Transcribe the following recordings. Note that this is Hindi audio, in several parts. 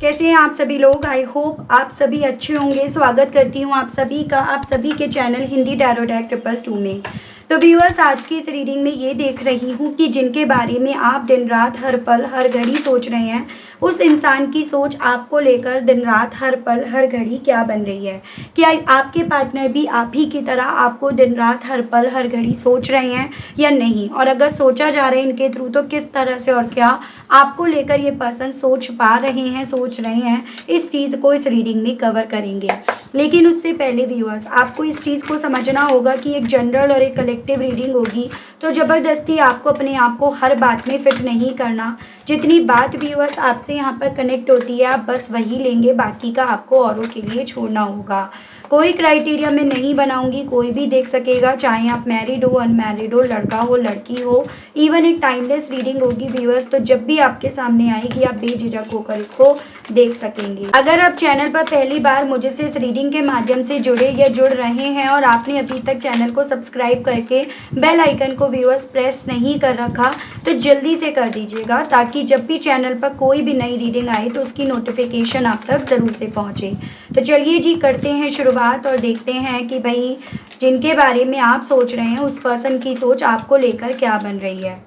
कैसे हैं आप सभी लोग। आई होप आप सभी अच्छे होंगे। स्वागत करती हूँ आप सभी का आप सभी के चैनल हिंदी टैरो डेक 222 में। तो व्यूअर्स, आज की इस रीडिंग में ये देख रही हूँ कि जिनके बारे में आप दिन रात हर पल हर घड़ी सोच रहे हैं, उस इंसान की सोच आपको लेकर दिन रात हर पल हर घड़ी क्या बन रही है। क्या आपके पार्टनर भी आप ही की तरह आपको दिन रात हर पल हर घड़ी सोच रहे हैं या नहीं, और अगर सोचा जा रहा है इनके थ्रू तो किस तरह से और क्या आपको लेकर ये पर्सन सोच पा रहे हैं, सोच रहे हैं, इस चीज़ को इस रीडिंग में कवर करेंगे। लेकिन उससे पहले व्यूअर्स, आपको इस चीज़ को समझना होगा कि एक जनरल और एक कलेक्टिव रीडिंग होगी, तो ज़बरदस्ती आपको अपने आप को हर बात में फिट नहीं करना। जितनी बात व्यूअर्स आपसे यहाँ पर कनेक्ट होती है आप बस वही लेंगे, बाकी का आपको औरों के लिए छोड़ना होगा। कोई क्राइटेरिया मैं नहीं बनाऊंगी, कोई भी देख सकेगा, चाहे आप मैरिड हो, अनमैरिड हो, लड़का हो, लड़की हो। इवन एक टाइमलेस रीडिंग होगी व्यूअर्स, तो जब भी आपके सामने आएगी आप बेझिझक होकर इसको देख सकेंगे। अगर आप चैनल पर पहली बार मुझे से इस रीडिंग के माध्यम से जुड़े या जुड़ रहे हैं और आपने अभी तक चैनल को सब्सक्राइब करके बेल आइकन को व्यूअर्स प्रेस नहीं कर रखा, तो जल्दी से कर दीजिएगा, ताकि जब भी चैनल पर कोई भी नई रीडिंग आए तो उसकी नोटिफिकेशन आप तक ज़रूर से पहुँचे। तो चलिए जी, करते हैं शुरुआत और देखते हैं कि भाई जिनके बारे में आप सोच रहे हैं उस पर्सन की सोच आपको लेकर क्या बन रही है।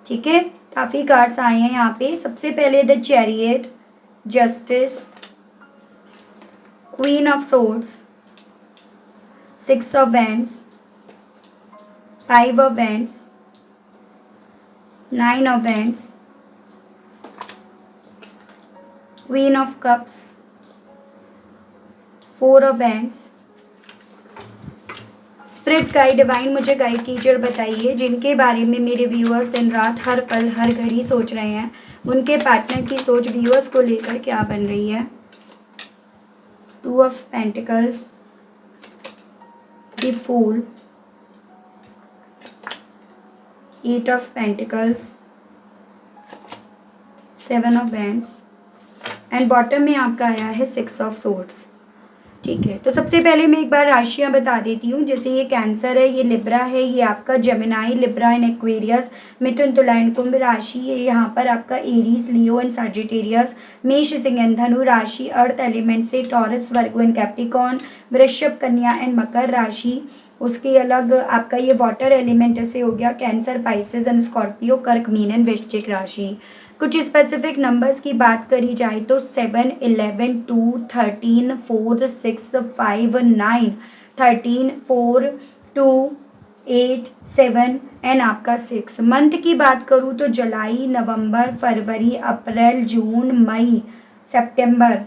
ठीक है, काफ़ी कार्ड्स आए हैं यहाँ पे। सबसे पहले the chariot, justice, queen of swords, 6 of wands, 5 of wands, 9 of wands, queen of cups, 4 of wands. Spirits guide, divine मुझे गाइड कीजिए और बताइए जिनके बारे में मेरे व्यूअर्स दिन रात हर पल हर घड़ी सोच रहे हैं, उनके पार्टनर की सोच व्यूअर्स को लेकर क्या बन रही है। 2 of pentacles, the fool, 8 of pentacles, 7 of wands and bottom में आपका आया है 6 ऑफ सोर्ड्स। ठीक है, तो सबसे पहले मैं एक बार राशियां बता देती हूँ। जैसे ये कैंसर है, ये लिब्रा है, ये आपका जेमिनाई, लिब्रा एंड एक्वेरियस, मिथुन, तुला एंड कुंभ राशि है। यहाँ पर आपका एरीज, लियो एंड सजिटेरियस, मेष, सिंह एंड धनु राशि, अर्थ एलिमेंट से टॉरस, वर्गो एंड कैप्टिकॉन, वृषभ, कन्या एंड मकर राशि। उसके अलग आपका ये वाटर एलिमेंट से हो गया कैंसर, पाइसेस एंड स्कॉर्पियो, कर्क, मीन एंड वृश्चिक राशि। कुछ स्पेसिफिक नंबर्स की बात करी जाए तो 7, 11, 2, 13, 4, 6, 5, 9, 13, 4, 2, 8, 7 एंड आपका 6। मंथ की बात करूँ तो जुलाई, नवंबर, फरवरी, अप्रैल, जून, मई, सितंबर,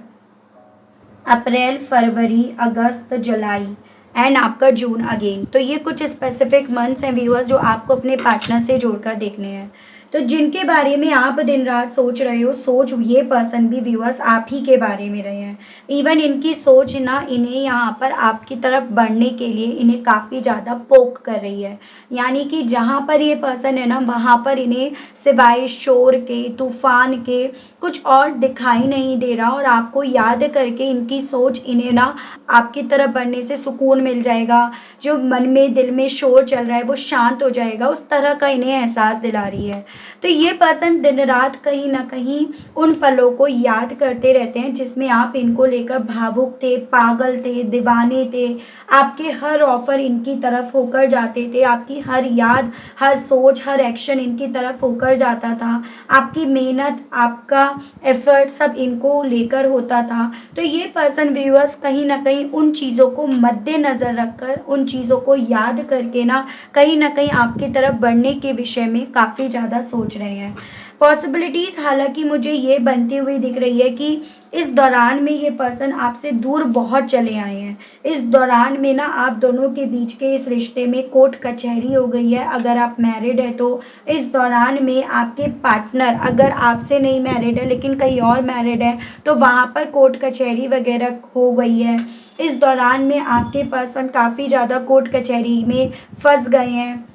अप्रैल, फरवरी, अगस्त, जुलाई एंड आपका जून अगेन। तो ये कुछ स्पेसिफिक मंथ्स हैं व्यूअर्स जो आपको अपने पार्टनर से जोड़कर देखने हैं। तो जिनके बारे में आप दिन रात सोच रहे हो, सोच ये पर्सन भी व्यूअर्स आप ही के बारे में रहे हैं। इवन इनकी सोच ना इन्हें यहाँ पर आपकी तरफ बढ़ने के लिए इन्हें काफ़ी ज़्यादा पोक कर रही है। यानी कि जहाँ पर ये पर्सन है ना, वहाँ पर इन्हें सिवाय शोर के, तूफान के कुछ और दिखाई नहीं दे रहा, और आपको याद करके इनकी सोच इन्हें ना आपकी तरफ बढ़ने से सुकून मिल जाएगा। जो मन में दिल में शोर चल रहा है वो शांत हो जाएगा, उस तरह का इन्हें एहसास दिला रही है। तो ये पर्सन दिन रात कहीं ना कहीं उन पलों को याद करते रहते हैं जिसमें आप इनको लेकर भावुक थे, पागल थे, दीवाने थे। आपके हर ऑफर इनकी तरफ होकर जाते थे, आपकी हर याद, हर सोच, हर एक्शन इनकी तरफ होकर जाता था। आपकी मेहनत, आपका एफर्ट सब इनको लेकर होता था। तो ये पर्सन व्यूअर्स कहीं ना कहीं उन चीज़ों को मद्देनज़र रखकर, उन चीज़ों को याद करके ना कहीं आपकी तरफ बढ़ने के विषय में काफ़ी ज़्यादा सोच रहे हैं। पॉसिबिलिटीज़ हालांकि मुझे ये बनती हुई दिख रही है कि इस दौरान में ये पर्सन आपसे दूर बहुत चले आए हैं। इस दौरान में ना आप दोनों के बीच के इस रिश्ते में कोर्ट कचहरी हो गई है। अगर आप मैरिड है तो इस दौरान में आपके पार्टनर अगर आपसे नहीं मैरिड है लेकिन कहीं और मैरिड है तो वहाँ पर कोर्ट कचहरी वगैरह हो गई है। इस दौरान में आपके पर्सन काफ़ी ज़्यादा कोर्ट कचहरी में फंस गए हैं।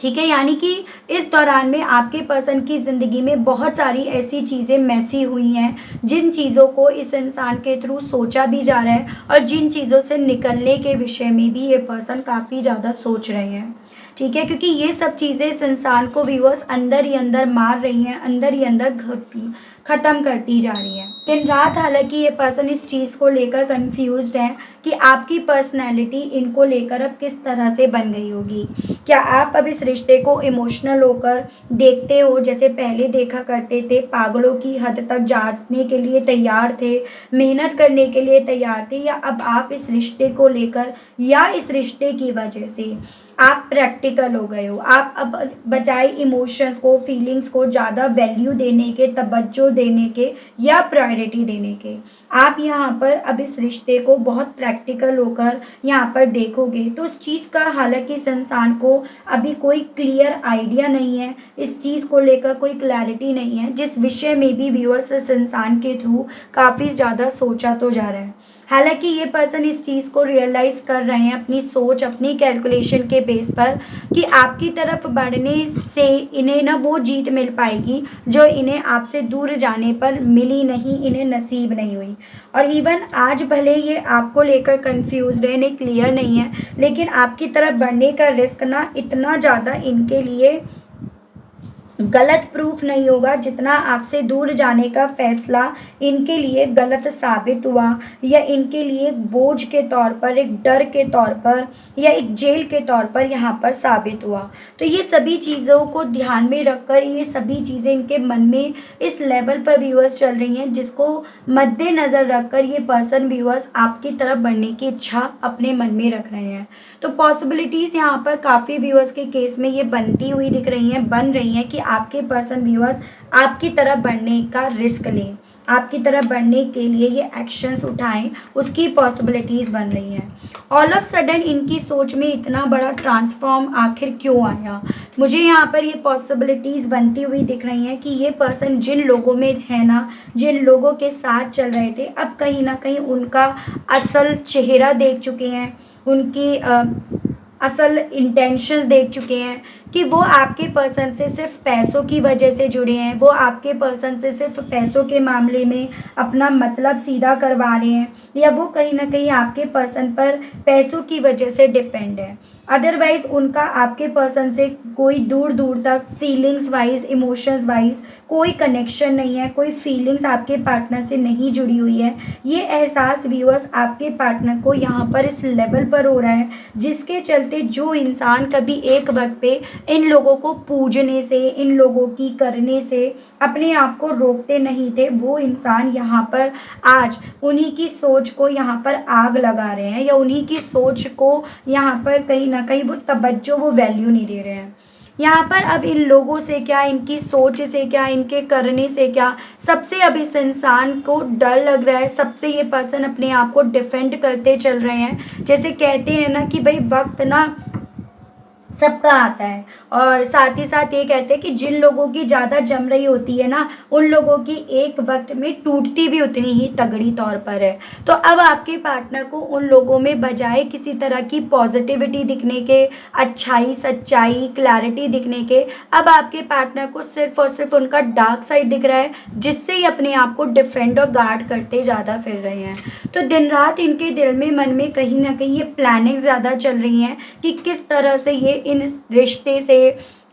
ठीक है, यानी कि इस दौरान में आपके पर्सन की ज़िंदगी में बहुत सारी ऐसी चीज़ें मैसी हुई हैं जिन चीज़ों को इस इंसान के थ्रू सोचा भी जा रहा है, और जिन चीज़ों से निकलने के विषय में भी ये पर्सन काफ़ी ज़्यादा सोच रहे हैं। ठीक है, क्योंकि ये सब चीज़ें इस इंसान को व्यूअर्स अंदर ही अंदर मार रही हैं, अंदर ही अंदर ख़त्म करती जा रही है दिन रात। हालांकि ये पर्सन इस चीज़ को लेकर कंफ्यूज्ड है कि आपकी पर्सनैलिटी इनको लेकर अब किस तरह से बन गई होगी। क्या आप अब इस रिश्ते को इमोशनल होकर देखते हो जैसे पहले देखा करते थे, पागलों की हद तक जाने के लिए तैयार थे, मेहनत करने के लिए तैयार थे, या अब आप इस रिश्ते को लेकर या इस रिश्ते की वजह से आप प्रैक्टिकल हो गए हो। आप अब बजाय इमोशंस को, फीलिंग्स को ज़्यादा वैल्यू देने के, तवज्जो देने के या प्रायोरिटी देने के, आप यहाँ पर अब इस रिश्ते को बहुत प्रैक्टिकल होकर यहाँ पर देखोगे तो उस चीज़ का, हालांकि इस इंसान को अभी कोई क्लियर आइडिया नहीं है, इस चीज़ को लेकर कोई क्लैरिटी नहीं है, जिस विषय में भी व्यूअर्स इस इंसान के थ्रू काफ़ी ज़्यादा सोचा तो जा रहा है। हालांकि ये पर्सन इस चीज़ को रियलाइज़ कर रहे हैं अपनी सोच, अपनी कैलकुलेशन के बेस पर कि आपकी तरफ बढ़ने से इन्हें ना वो जीत मिल पाएगी जो इन्हें आपसे दूर जाने पर मिली नहीं, इन्हें नसीब नहीं हुई। और इवन आज भले ये आपको लेकर कंफ्यूज्ड है, इन्हें क्लियर नहीं है, लेकिन आपकी तरफ बढ़ने का रिस्क ना इतना ज़्यादा इनके लिए गलत प्रूफ नहीं होगा जितना आपसे दूर जाने का फैसला इनके लिए गलत साबित हुआ, या इनके लिए एक बोझ के तौर पर, एक डर के तौर पर, या एक जेल के तौर पर यहाँ पर साबित हुआ। तो ये सभी चीज़ों को ध्यान में रखकर ये सभी चीज़ें इनके मन में इस लेवल पर व्यूअर्स चल रही हैं, जिसको मद्देनज़र रखकर ये पर्सन व्यूअर्स आपकी तरफ बढ़ने की इच्छा अपने मन में रख रहे हैं। तो पॉसिबिलिटीज़ यहाँ पर काफ़ी व्यूअर्स के केस में ये बनती हुई दिख रही हैं, बन रही हैं कि आपके पर्सन व्यूअर्स आपकी तरफ बढ़ने का रिस्क लें, आपकी तरफ बढ़ने के लिए ये एक्शंस उठाएं, उसकी पॉसिबिलिटीज़ बन रही हैं। ऑल ऑफ सडन इनकी सोच में इतना बड़ा ट्रांसफॉर्म आखिर क्यों आया? मुझे यहाँ पर ये पॉसिबिलिटीज़ बनती हुई दिख रही हैं कि ये पर्सन जिन लोगों में है ना, जिन लोगों के साथ चल रहे थे, अब कहीं ना कहीं उनका असल चेहरा देख चुके हैं, उनकी असल इंटेंशंस देख चुके हैं कि वो आपके पर्सन से सिर्फ पैसों की वजह से जुड़े हैं, वो आपके पर्सन से सिर्फ पैसों के मामले में अपना मतलब सीधा करवा रहे हैं, या वो कहीं ना कहीं आपके पर्सन पर पैसों की वजह से डिपेंड है। अदरवाइज़ उनका आपके पर्सन से कोई दूर दूर तक फीलिंग्स वाइज, इमोशंस वाइज कोई कनेक्शन नहीं है, कोई फीलिंग्स आपके पार्टनर से नहीं जुड़ी हुई है। ये एहसास व्यूअर्स आपके पार्टनर को यहाँ पर इस लेवल पर हो रहा है, जिसके चलते जो इंसान कभी एक वक्त पे इन लोगों को पूजने से, इन लोगों की करने से अपने आप को रोकते नहीं थे, वो इंसान यहाँ पर आज उन्हीं की सोच को यहाँ पर आग लगा रहे हैं, या उन्हीं की सोच को यहाँ पर कहीं ना कहीं वो तवज्जो, वो वैल्यू नहीं दे रहे हैं। यहाँ पर अब इन लोगों से क्या, इनकी सोच से क्या, इनके करने से क्या, सबसे अब इस इंसान को डर लग रहा है, सबसे ये पर्सन अपने आप को डिफेंड करते चल रहे हैं। जैसे कहते हैं ना कि भाई वक्त ना सबका आता है, और साथ ही साथ ये कहते हैं कि जिन लोगों की ज़्यादा जम रही होती है ना, उन लोगों की एक वक्त में टूटती भी उतनी ही तगड़ी तौर पर है। तो अब आपके पार्टनर को उन लोगों में बजाय किसी तरह की पॉजिटिविटी दिखने के, अच्छाई, सच्चाई, क्लैरिटी दिखने के, अब आपके पार्टनर को सिर्फ और सिर्फ उनका डार्क साइड दिख रहा है, जिससे ही अपने आप को डिफेंड और गार्ड करते ज़्यादा फिर रहे हैं। तो दिन रात इनके दिल में, मन में कहीं ना कहीं ये प्लानिंग ज़्यादा चल रही हैं कि किस तरह से ये इन रिश्ते से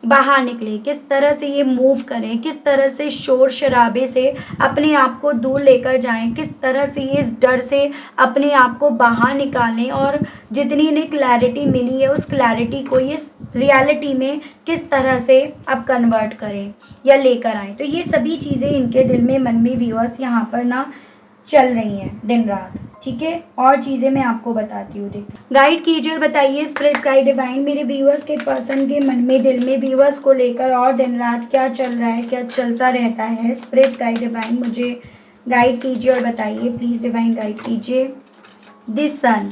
बाहर निकले, किस तरह से ये मूव करें, किस तरह से शोर शराबे से अपने आप को दूर लेकर जाएं, किस तरह से ये इस डर से अपने आप को बाहर निकालें, और जितनी इन्हें क्लैरिटी मिली है उस क्लैरिटी को ये रियलिटी में किस तरह से अब कन्वर्ट करें या लेकर आएँ। तो ये सभी चीज़ें इनके दिल में, मन में व्यूअर्स यहाँ पर ना चल रही हैं दिन रात। ठीक है, और चीज़ें मैं आपको बताती हूँ। देखिए, गाइड कीजिए और बताइए स्पिरिट गाइड डिवाइन मेरे व्यूअर्स के पर्सन के मन में, दिल में व्यूअर्स को लेकर और दिन रात क्या चल रहा है, क्या चलता रहता है। स्पिरिट गाइड डिवाइन मुझे गाइड कीजिए और बताइए, प्लीज़ डिवाइन गाइड कीजिए। दिस सन।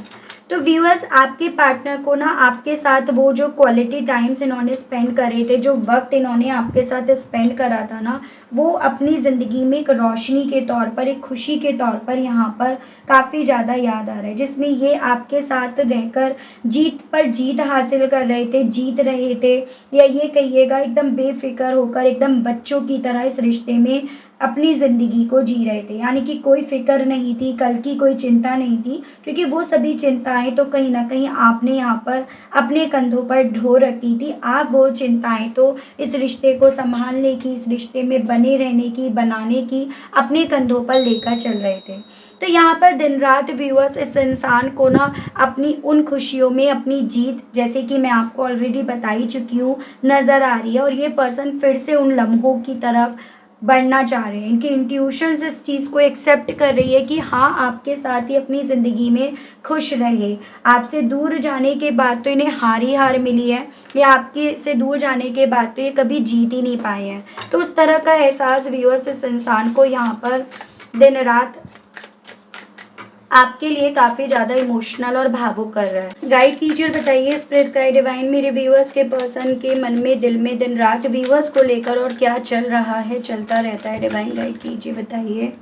तो व्यूअर्स आपके पार्टनर को ना आपके साथ वो जो क्वालिटी टाइम्स इन्होंने स्पेंड करे थे, जो वक्त इन्होंने आपके साथ स्पेंड करा था ना, वो अपनी ज़िंदगी में एक रोशनी के तौर पर, एक खुशी के तौर पर यहाँ पर काफ़ी ज़्यादा याद आ रहा है, जिसमें ये आपके साथ रहकर जीत पर जीत हासिल कर रहे थे, जीत रहे थे, या ये कहिएगा एकदम बेफिक्र होकर, एकदम बच्चों की तरह इस रिश्ते में अपनी ज़िंदगी को जी रहे थे, यानी कि कोई फ़िक्र नहीं थी, कल की कोई चिंता नहीं थी, क्योंकि वो सभी चिंताएँ तो कहीं न कहीं आपने यहाँ पर अपने कंधों पर ढो रखी थी। आप वो चिंताएँ तो इस रिश्ते को सँभालने की, इस रिश्ते में बने रहने की, बनाने की अपने कंधों पर लेकर चल रहे थे। तो यहाँ पर दिन-रात व्यूअर्स इस इंसान को ना अपनी उन खुशियों में अपनी जीत, जैसे कि मैं आपको ऑलरेडी बता ही चुकी हूँ, नज़र आ रही है, और ये पर्सन फिर से उन लम्हों की तरफ बढ़ना चाह रहे हैं। इनकी इंट्यूशंस इस चीज़ को एक्सेप्ट कर रही है कि हाँ, आपके साथ ही अपनी ज़िंदगी में खुश रहे। आपसे दूर जाने के बाद तो इन्हें हार ही हार मिली है, या आपके से दूर जाने के बाद तो ये कभी जीत ही नहीं पाए हैं। तो उस तरह का एहसास व्यूअर्स इस इंसान को यहाँ पर दिन-रात आपके लिए काफ़ी ज़्यादा इमोशनल और भावुक कर रहा है। गाइड कीजिए और बताइए स्पिरिट गाइड डिवाइन, मेरे व्यूअर्स के पर्सन के मन में, दिल में दिन-रात व्यूअर्स को लेकर और क्या चल रहा है, चलता रहता है। डिवाइन गाइड कीजिए, बताइए।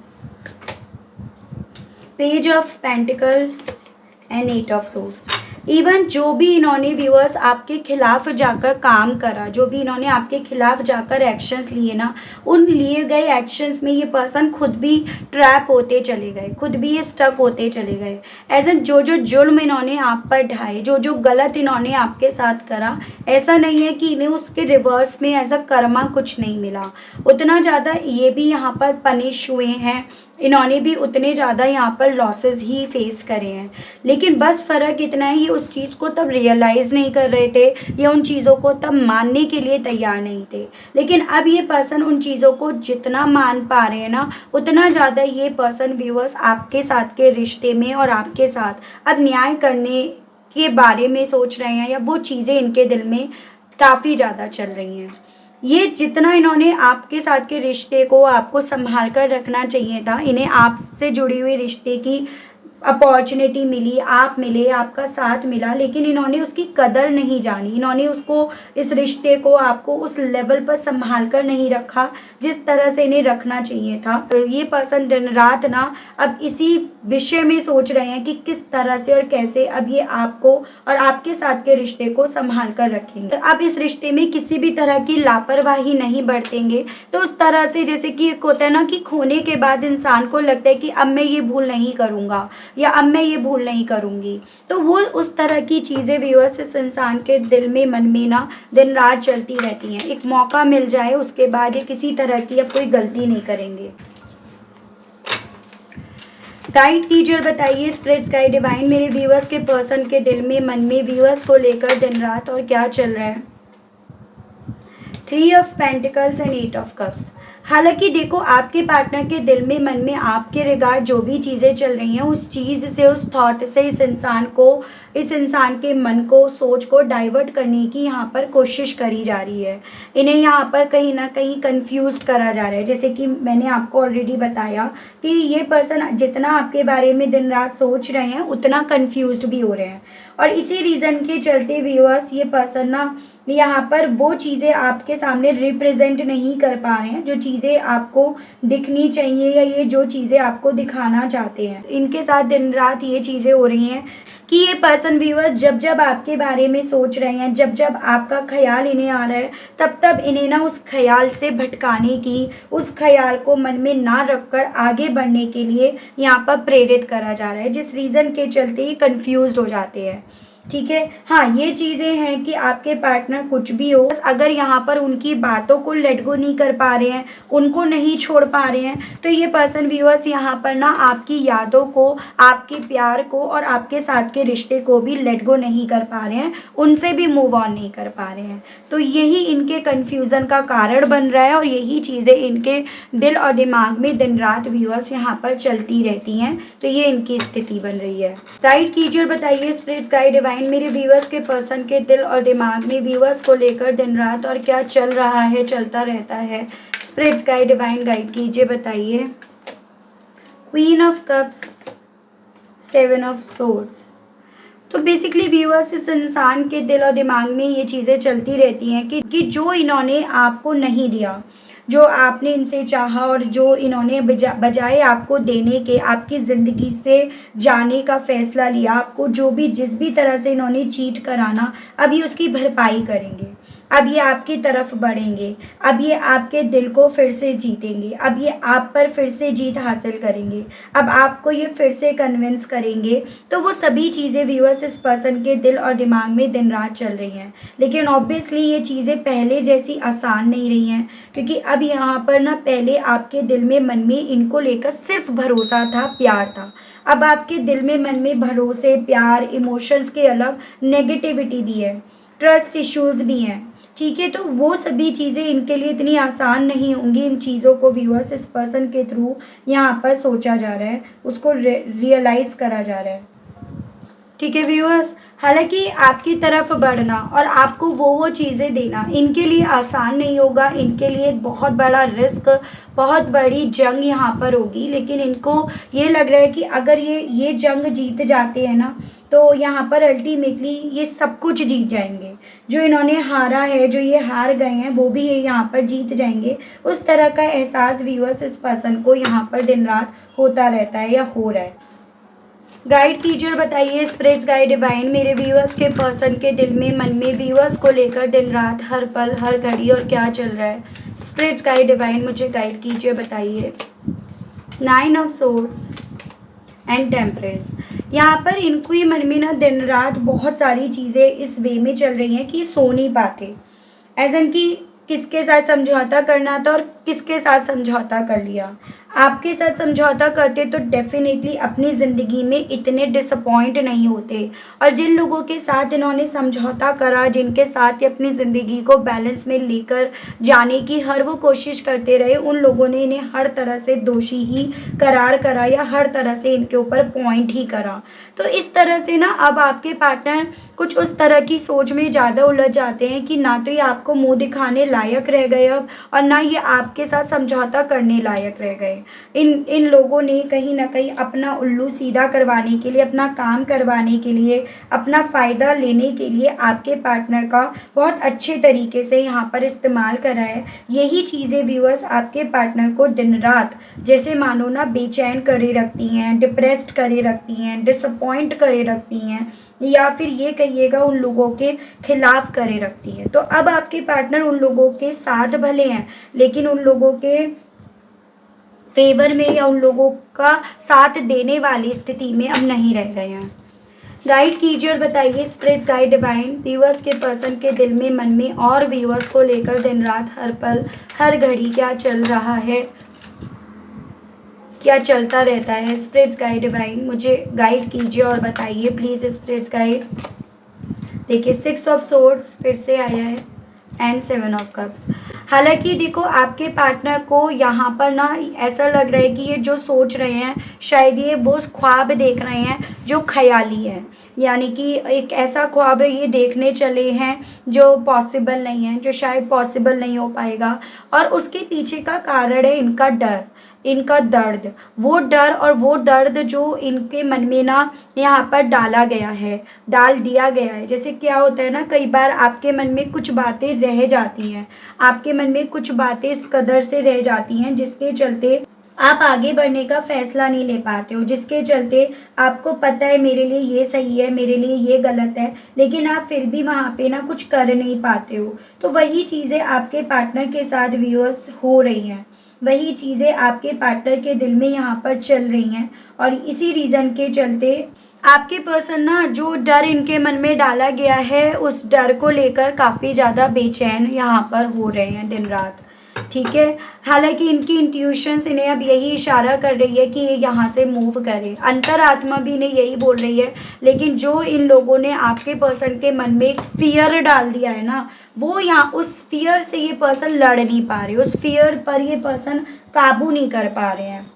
Page of pentacles and eight of swords. Even जो भी इन्होंने व्यूअर्स आपके खिलाफ जाकर काम करा, जो भी इन्होंने आपके खिलाफ जाकर एक्शंस लिए ना, उन लिए गए एक्शंस में ये पर्सन खुद भी ट्रैप होते चले गए, खुद भी ये स्टक होते चले गए। एज एन जो जो जुल्म इन्होंने आप पर ढाए, जो जो गलत इन्होंने आपके साथ करा, ऐसा नहीं है कि इन्हें उसके रिवर्स में एज अ कर्मा कुछ नहीं मिला, उतना ज़्यादा ये भी यहाँ पर पनिश हुए हैं, इन्होंने भी उतने ज़्यादा यहाँ पर लॉसेस ही फेस करे हैं। लेकिन बस फ़र्क इतना है, ये उस चीज़ को तब रियलाइज़ नहीं कर रहे थे, या उन चीज़ों को तब मानने के लिए तैयार नहीं थे। लेकिन अब ये पर्सन उन चीज़ों को जितना मान पा रहे हैं ना, उतना ज़्यादा ये पर्सन व्यूअर्स आपके साथ के रिश्ते में और आपके साथ अब न्याय करने के बारे में सोच रहे हैं, या वो चीज़ें इनके दिल में काफ़ी ज़्यादा चल रही हैं। ये जितना इन्होंने आपके साथ के रिश्ते को आपको संभाल कर रखना चाहिए था, इन्हें आपसे जुड़ी हुई रिश्ते की अपॉर्चुनिटी मिली, आप मिले, आपका साथ मिला, लेकिन इन्होंने उसकी कदर नहीं जानी, इन्होंने उसको, इस रिश्ते को, आपको उस लेवल पर संभाल कर नहीं रखा जिस तरह से इन्हें रखना चाहिए था। तो ये पर्सन दिन रात ना अब इसी विषय में सोच रहे हैं कि किस तरह से और कैसे अब ये आपको और आपके साथ के रिश्ते को संभाल कर रखेंगे। तो अब इस रिश्ते में किसी भी तरह की लापरवाही नहीं बरतेंगे। तो उस तरह से, जैसे कि एक होता है ना कि खोने के बाद इंसान को लगता है कि अब मैं ये भूल नहीं करूँगा, या अब मैं ये भूल नहीं करूँगी, तो वो उस तरह की चीज़ें व्यूअर्स इस इंसान के दिल में, मन में ना दिन रात चलती रहती हैं। एक मौका मिल जाए उसके बाद ये किसी तरह की अब कोई गलती नहीं करेंगे। गाइड कीजिए और बताइए स्पिरिट्स गाइड डिवाइन, मेरे व्यूअर्स के पर्सन के दिल में, मन में व्यूअर्स को लेकर दिन रात और क्या चल रहा है। 3 of pentacles and 8 of cups. हालांकि देखो, आपके पार्टनर के दिल में, मन में आपके रिगार्ड जो भी चीज़ें चल रही हैं, उस चीज़ से, उस थॉट से इस इंसान के मन को, सोच को डाइवर्ट करने की यहाँ पर कोशिश करी जा रही है। इन्हें यहाँ पर कहीं ना कहीं कंफ्यूज्ड करा जा रहा है। जैसे कि मैंने आपको ऑलरेडी बताया कि ये पर्सन जितना आपके बारे में दिन रात सोच रहे हैं, उतना कंफ्यूज्ड भी हो रहे हैं, और इसी रीज़न के चलते व्यूअर्स ये पर्सन ना यहाँ पर वो चीज़ें आपके सामने रिप्रेजेंट नहीं कर पा रहे हैं जो चीज़ें आपको दिखनी चाहिए, या ये जो चीज़ें आपको दिखाना चाहते हैं। इनके साथ दिन रात ये चीज़ें हो रही हैं कि ये पर्सन व्यूअर्स जब जब आपके बारे में सोच रहे हैं, जब जब आपका ख्याल इन्हें आ रहा है, तब तब इन्हें ना उस ख्याल से भटकाने की, उस ख्याल को मन में ना रखकर आगे बढ़ने के लिए यहाँ पर प्रेरित करा जा रहा है, जिस रीज़न के चलते ये कन्फ्यूज्ड हो जाते हैं। ठीक है, हाँ, ये चीज़ें हैं कि आपके पार्टनर कुछ भी हो, अगर यहाँ पर उनकी बातों को लेट गो नहीं कर पा रहे हैं, उनको नहीं छोड़ पा रहे हैं, तो ये पर्सन व्यूअर्स यहाँ पर ना आपकी यादों को, आपके प्यार को और आपके साथ के रिश्ते को भी लेट गो नहीं कर पा रहे हैं, उनसे भी मूव ऑन नहीं कर पा रहे हैं। तो यही इनके कन्फ्यूज़न का कारण बन रहा है, और यही चीज़ें इनके दिल और दिमाग में दिन रात व्यूअर्स यहाँ पर चलती रहती हैं। तो ये इनकी स्थिति बन रही है। गाइड कीजिए और बताइए स्पिरिट्स गाइड डिवाइन, मेरे व्यूअर्स के पर्सन के दिल और दिमाग में व्यूअर्स को लेकर दिन रात और क्या चल रहा है, चलता रहता है। स्पिरिट्स गाइड डिवाइन गाइड कीजिए, बताइए। Queen of cups, 7 of swords. तो बेसिकली व्यूअर्स इस इंसान के दिल और दिमाग में ये चीज़ें चलती रहती हैं कि जो इन्होंने आपको नहीं दिया, जो आपने इनसे चाहा, और जो इन्होंने बजाय आपको देने के आपकी ज़िंदगी से जाने का फ़ैसला लिया, आपको जो भी जिस भी तरह से इन्होंने चीट कराना, अभी उसकी भरपाई करेंगे। अब ये आपकी तरफ बढ़ेंगे, अब ये आपके दिल को फिर से जीतेंगे, अब ये आप पर फिर से जीत हासिल करेंगे, अब आपको ये फिर से कन्विंस करेंगे। तो वो सभी चीज़ें व्यूअर्स इस पर्सन के दिल और दिमाग में दिन रात चल रही हैं। लेकिन ऑब्वियसली ये चीज़ें पहले जैसी आसान नहीं रही हैं, क्योंकि अब यहाँ पर ना पहले आपके दिल में मन में इनको लेकर सिर्फ भरोसा था, प्यार था। अब आपके दिल में मन में भरोसे, प्यार, इमोशंस के अलग नेगेटिविटी भी है, ट्रस्ट इश्यूज़ भी हैं। ठीक है, तो वो सभी चीज़ें इनके लिए इतनी आसान नहीं होंगी। इन चीज़ों को व्यूअर्स इस पर्सन के थ्रू यहाँ पर सोचा जा रहा है, उसको रियलाइज़ करा जा रहा है। ठीक है व्यूअर्स, हालांकि आपकी तरफ बढ़ना और आपको वो चीज़ें देना इनके लिए आसान नहीं होगा। इनके लिए एक बहुत बड़ा रिस्क, बहुत बड़ी जंग यहाँ पर होगी। लेकिन इनको ये लग रहा है कि अगर ये जंग जीत जाते हैं ना, तो यहाँ पर अल्टीमेटली ये सब कुछ जीत जाएंगे। जो इन्होंने हारा है, जो ये हार गए हैं, वो भी ये यहाँ पर जीत जाएंगे। उस तरह का एहसास व्यूअर्स इस पर्सन को यहाँ पर दिन रात होता रहता है या हो रहा है। गाइड कीजिए और बताइए स्पिरिट्स गाइड डिवाइन, मेरे व्यूअर्स के पर्सन के दिल में, मन में व्यूअर्स को लेकर दिन रात, हर पल, हर घड़ी और क्या चल रहा है। स्पिरिट्स गाइड डिवाइन मुझे गाइड कीजिए, बताइए। 9 ऑफ सोर्ड्स एंड टेम्परेंस। यहाँ पर इनको ही मन में ना दिन रात बहुत सारी चीज़ें इस वे में चल रही हैं कि सो नहीं पाते। एज एन कि किसके साथ समझौता करना था और किसके साथ समझौता कर लिया। आपके साथ समझौता करते तो डेफिनेटली अपनी ज़िंदगी में इतने डिसअपॉइंट नहीं होते। और जिन लोगों के साथ इन्होंने समझौता करा, जिनके साथ ये अपनी ज़िंदगी को बैलेंस में लेकर जाने की हर वो कोशिश करते रहे, उन लोगों ने इन्हें हर तरह से दोषी ही करार करा या हर तरह से इनके ऊपर पॉइंट ही करा। तो इस तरह से ना अब आपके पार्टनर कुछ उस तरह की सोच में ज़्यादा उलझ जाते हैं कि ना तो ये आपको मुँह दिखाने लायक रह गए अब, और ना ये आपके साथ समझौता करने लायक रह गए। इन लोगों ने कहीं ना कहीं अपना उल्लू सीधा करवाने के लिए, अपना काम करवाने के लिए, अपना फ़ायदा लेने के लिए आपके पार्टनर का बहुत अच्छे तरीके से यहाँ पर इस्तेमाल करा है। यही चीज़ें व्यूअर्स आपके पार्टनर को दिन रात जैसे मानो ना बेचैन करे रखती हैं, डिप्रेस्ड करे रखती हैं, डिसअपॉइंट करे रखती हैं, या फिर ये कहिएगा उन लोगों के खिलाफ करे रखती है। तो अब आपके पार्टनर उन लोगों के साथ भले हैं, लेकिन उन लोगों के फेवर में या उन लोगों का साथ देने वाली स्थिति में अब नहीं रह गए हैं। गाइड कीजिए और बताइए स्पिरिट्स गाइड डिवाइन, व्यूअर्स के पर्सन के दिल में, मन में और व्यूअर्स को लेकर दिन रात, हर पल, हर घड़ी क्या चल रहा है, क्या चलता रहता है। स्पिरिट्स गाइड डिवाइन मुझे गाइड कीजिए और बताइए प्लीज़ स्पिरिट्स गाइड। देखिए 6 ऑफ सोर्ड्स फिर से आया है एंड 7 ऑफ कप्स। हालांकि देखो आपके पार्टनर को यहाँ पर ना ऐसा लग रहा है कि ये जो सोच रहे हैं शायद ये वो ख्वाब देख रहे हैं जो ख्याली है, यानी कि एक ऐसा ख्वाब ये देखने चले हैं जो पॉसिबल नहीं है, जो शायद पॉसिबल नहीं हो पाएगा। और उसके पीछे का कारण है इनका डर, इनका दर्द, वो डर और वो दर्द जो इनके मन में ना यहाँ पर डाला गया है, डाल दिया गया है। जैसे क्या होता है ना, कई बार आपके मन में कुछ बातें रह जाती हैं, आपके मन में कुछ बातें इस कदर से रह जाती हैं जिसके चलते आप आगे बढ़ने का फैसला नहीं ले पाते हो, जिसके चलते आपको पता है मेरे लिए ये सही है, मेरे लिए ये गलत है, लेकिन आप फिर भी वहाँ पे ना कुछ कर नहीं पाते हो। तो वही चीज़ें आपके पार्टनर के साथ व्यूअर्स हो रही हैं, वही चीज़ें आपके पार्टनर के दिल में यहाँ पर चल रही हैं। और इसी रीज़न के चलते आपके पर्सन ना जो डर इनके मन में डाला गया है, उस डर को लेकर काफ़ी ज़्यादा बेचैन यहाँ पर हो रहे हैं दिन रात। ठीक है, हालांकि इनकी इंट्यूशंस इन्हें अब यही इशारा कर रही है कि ये यहाँ से मूव करे, अंतरात्मा भी इन्हें यही बोल रही है। लेकिन जो इन लोगों ने आपके पर्सन के मन में एक फियर डाल दिया है ना, वो यहाँ उस फियर से ये पर्सन लड़ नहीं पा रहे, उस फियर पर ये पर्सन काबू नहीं कर पा रहे हैं।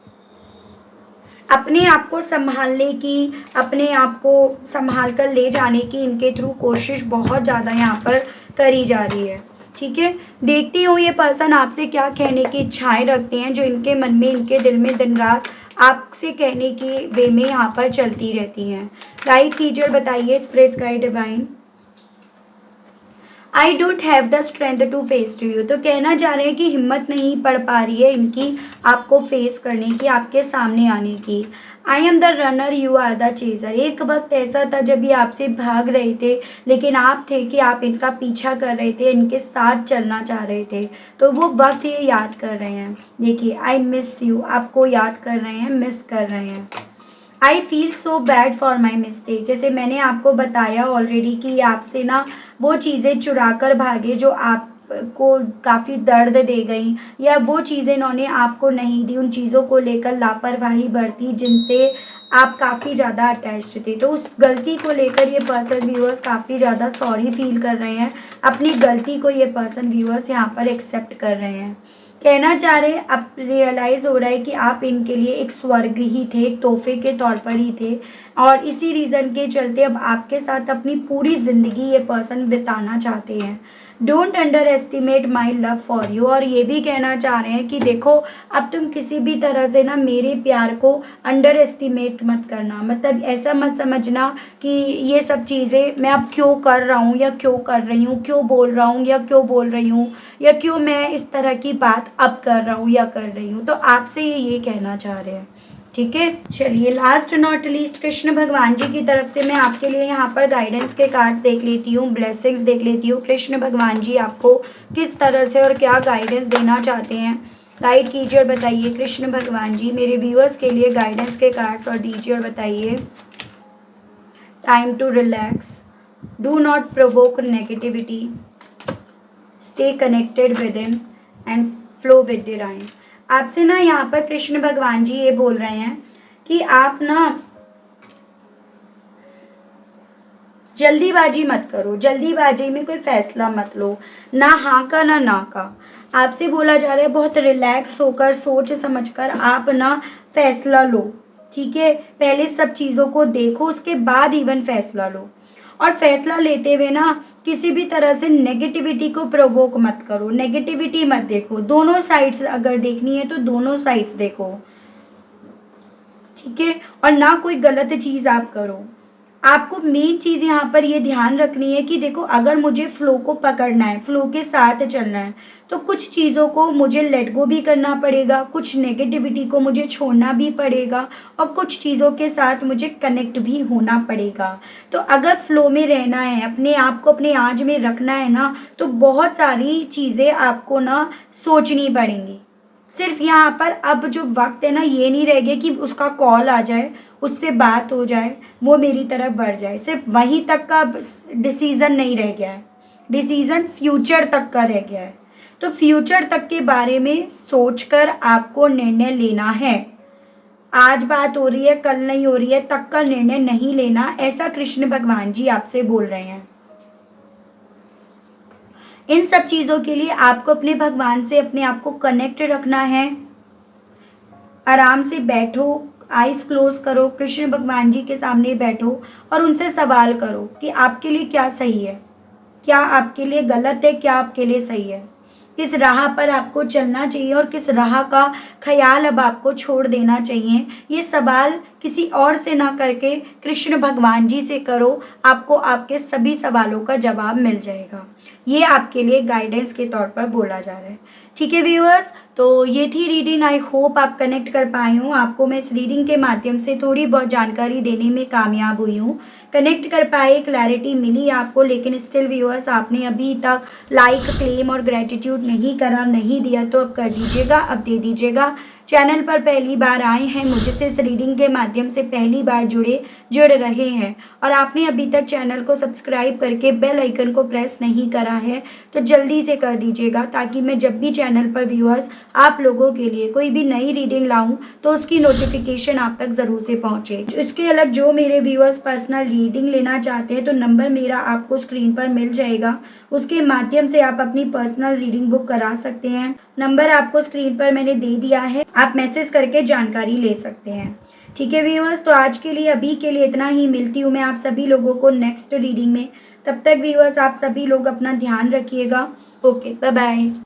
अपने आप को संभालने की, अपने आप को संभाल कर ले जाने की इनके थ्रू कोशिश बहुत ज़्यादा यहाँ पर करी जा रही है। ठीक है, देखती हूँ ये पर्सन आपसे क्या कहने की इच्छाएं रखते हैं, जो इनके मन में, इनके दिल में दिन रात आपसे कहने की वे में यहाँ पर चलती रहती हैं। गाइड कीजिए और बताइए spirits guide divine. I don't have the strength to face to you. तो कहना चाह रहे हैं कि हिम्मत नहीं पड़ पा रही है इनकी आपको फेस करने की, आपके सामने आने की। I am the runner you are the chaser. एक वक्त ऐसा था जब ये आपसे भाग रहे थे, लेकिन आप थे कि आप इनका पीछा कर रहे थे, इनके साथ चलना चाह रहे थे। तो वो वक्त ये याद कर रहे हैं। देखिए, आई मिस यू, आपको याद कर रहे हैं, मिस कर रहे हैं। I feel so bad for my mistake. जैसे मैंने आपको बताया ऑलरेडी कि आपसे ना वो चीज़ें चुरा कर भागे जो आपको काफ़ी दर्द दे गई, या वो चीज़ें इन्होंने आपको नहीं दी, उन चीज़ों को लेकर लापरवाही बरती जिनसे आप काफ़ी ज़्यादा अटैच्ड थे। तो उस गलती को लेकर ये पर्सन व्यूअर्स काफ़ी ज़्यादा सॉरी फील कर रहे हैं। अपनी गलती को ये पर्सन व्यूअर्स यहाँ पर एक्सेप्ट कर रहे हैं। कहना चाह रहे हैं, अब रियलाइज़ हो रहा है कि आप इनके लिए एक स्वर्ग ही थे, एक तोहफे के तौर पर ही थे, और इसी रीज़न के चलते अब आपके साथ अपनी पूरी ज़िंदगी ये पर्सन बिताना चाहते हैं। Don't under estimate my love for you. और ये भी कहना चाह रहे हैं कि देखो, अब तुम किसी भी तरह से ना मेरे प्यार को अंडर एस्टिमेट मत करना, मतलब ऐसा मत समझना कि ये सब चीज़ें मैं अब क्यों कर रहा हूँ या क्यों कर रही हूँ, क्यों बोल रहा हूँ या क्यों बोल रही हूँ, या क्यों मैं इस तरह की बात अब कर रहा हूँ या कर रही हूँ। तो आपसे ये कहना चाह रहे हैं। ठीक है, चलिए लास्ट नॉट लीस्ट कृष्ण भगवान जी की तरफ से मैं आपके लिए यहाँ पर गाइडेंस के कार्ड्स देख लेती हूँ, ब्लेसिंग्स देख लेती हूँ। कृष्ण भगवान जी आपको किस तरह से और क्या गाइडेंस देना चाहते हैं, गाइड कीजिए और बताइए। कृष्ण भगवान जी मेरे व्यूअर्स के लिए गाइडेंस के कार्ड्स और दीजिए और बताइए। Time to relax, do not provoke negativity, stay connected within and flow with divine. आपसे ना यहाँ पर कृष्ण भगवान जी ये बोल रहे हैं कि आप ना जल्दीबाजी मत करो, जल्दीबाजी में कोई फैसला मत लो, ना हाँ का ना का। आपसे बोला जा रहा है बहुत रिलैक्स होकर सोच समझकर आप ना फैसला लो। ठीक है, पहले सब चीज़ों को देखो, उसके बाद इवन फैसला लो। और फैसला लेते हुए ना किसी भी तरह से नेगेटिविटी को प्रोवोक मत करो, नेगेटिविटी मत देखो। दोनों साइड्स अगर देखनी है तो दोनों साइड्स देखो। ठीक है, और ना कोई गलत चीज़ आप करो। आपको मेन चीज़ यहाँ पर ये ध्यान रखनी है कि देखो, अगर मुझे फ्लो को पकड़ना है, फ्लो के साथ चलना है, तो कुछ चीज़ों को मुझे लेट गो भी करना पड़ेगा, कुछ नेगेटिविटी को मुझे छोड़ना भी पड़ेगा, और कुछ चीज़ों के साथ मुझे कनेक्ट भी होना पड़ेगा। तो अगर फ्लो में रहना है, अपने आप को अपने आँच में रखना है ना, तो बहुत सारी चीज़ें आपको ना सोचनी पड़ेंगी। सिर्फ यहाँ पर अब जो वक्त है ना, ये नहीं रह गया कि उसका कॉल आ जाए, उससे बात हो जाए, वो मेरी तरफ बढ़ जाए। सिर्फ वहीं तक का डिसीज़न नहीं रह गया है, डिसीज़न फ्यूचर तक का रह गया है। तो फ्यूचर तक के बारे में सोचकर आपको निर्णय लेना है। आज बात हो रही है, कल नहीं हो रही है, तक का निर्णय नहीं लेना, ऐसा कृष्ण भगवान जी आपसे बोल रहे हैं। इन सब चीज़ों के लिए आपको अपने भगवान से अपने आप को कनेक्ट रखना है। आराम से बैठो, आइज क्लोज करो, कृष्ण भगवान जी के सामने बैठो और उनसे सवाल करो कि आपके लिए क्या सही है, क्या आपके लिए गलत है, क्या आपके लिए सही है, किस राह पर आपको चलना चाहिए और किस राह का ख्याल अब आपको छोड़ देना चाहिए। ये सवाल किसी और से ना करके कृष्ण भगवान जी से करो, आपको आपके सभी सवालों का जवाब मिल जाएगा। ये आपके लिए गाइडेंस के तौर पर बोला जा रहा है। ठीक है व्यूअर्स, तो ये थी रीडिंग। आई होप आप कनेक्ट कर पाए हूँ, आपको मैं इस रीडिंग के माध्यम से थोड़ी बहुत जानकारी देने में कामयाब हुई हूँ, कनेक्ट कर पाए, क्लैरिटी मिली आपको। लेकिन स्टिल व्यूअर्स, आपने अभी तक लाइक, क्लेम और ग्रेटिट्यूड नहीं करा, नहीं दिया, तो अब कर दीजिएगा, अब दे दीजिएगा। चैनल पर पहली बार आए हैं, मुझसे इस रीडिंग के माध्यम से पहली बार जुड़ रहे हैं और आपने अभी तक चैनल को सब्सक्राइब करके बेल आइकन को प्रेस नहीं करा है, तो जल्दी से कर दीजिएगा, ताकि मैं जब भी चैनल पर व्यूअर्स आप लोगों के लिए कोई भी नई रीडिंग लाऊं तो उसकी नोटिफिकेशन आप तक ज़रूर से पहुंचे। इसके अलग जो मेरे व्यूअर्स पर्सनल रीडिंग लेना चाहते हैं, तो नंबर मेरा आपको स्क्रीन पर मिल जाएगा, उसके माध्यम से आप अपनी पर्सनल रीडिंग बुक करा सकते हैं। नंबर आपको स्क्रीन पर मैंने दे दिया है, आप मैसेज करके जानकारी ले सकते हैं। ठीक है व्यूअर्स, तो आज के लिए अभी के लिए इतना ही। मिलती हूँ मैं आप सभी लोगों को नेक्स्ट रीडिंग में। तब तक व्यूअर्स, आप सभी लोग अपना ध्यान रखिएगा। Okay, bye bye.